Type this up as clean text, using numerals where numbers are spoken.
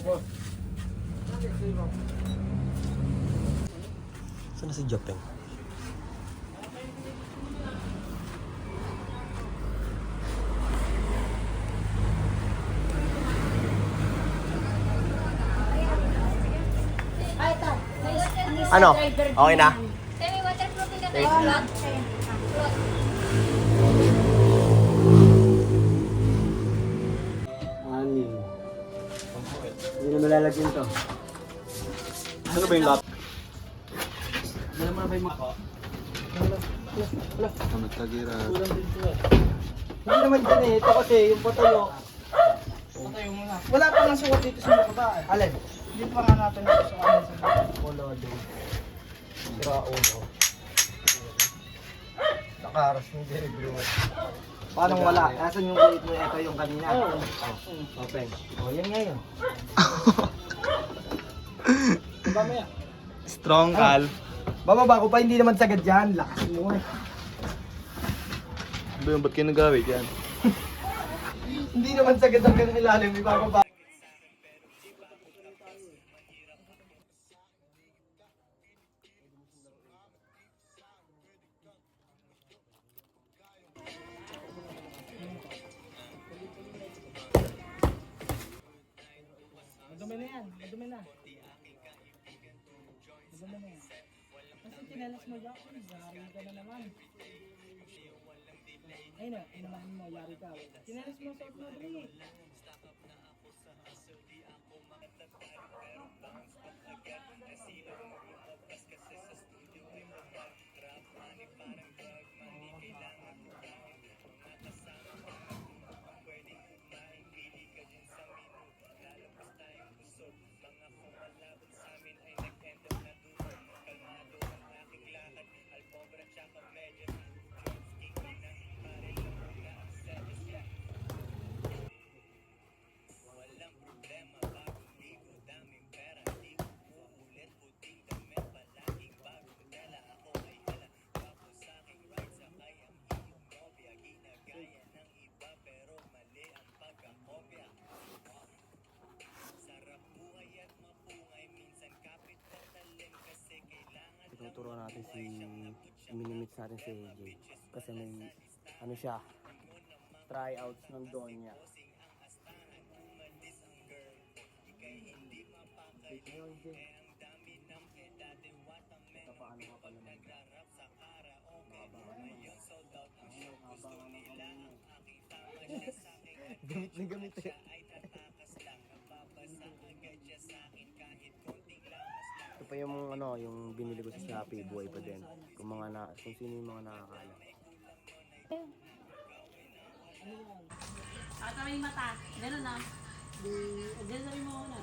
Saan na si Japeng? Ano? Okay na? Semi-waterproof yung cloth. Anim. Hindi na malalagyan to. Ano ba yung lot? Alam mo na ba yung mga... Hindi naman dyan eh. Ito kasi yung patuyo. Patayo muna. Wala pa nga sukat dito sa mga ba? Alin? Hindi pa nga natin ito sa amin sa Polodo. Raulo. Nakaras ng Jerry. Paano wala? Asan yung kulit mo? Ito yung kanina. Oo. Open. O, yan nga yun. mamaya. Strong, Al. Bababa ko pa, hindi naman sagad dyan. Lakas mo eh. Ba yung ba't kayo nagawit yan? Hindi naman sagad hanggang ilalim. Ibababa. Madumi na yan. Madumi na. Madumi na yan. Kasi tinalas mo ba? Yari ka na naman. Ayun na, inamahan mo, yari ka. Tinalas mo sa mo, Dre. Tuturuan natin si minimits natin si AJ kasi may ano siya tryouts ng Donya. Paano ka pa naman gamit na gamit eh. Ito pa yung ano, yung binili ko sa Shopee, buhay pa din. Kung sino yung mga nakakala. Ako yung mata. Ganun na. Ganun na rin mo na.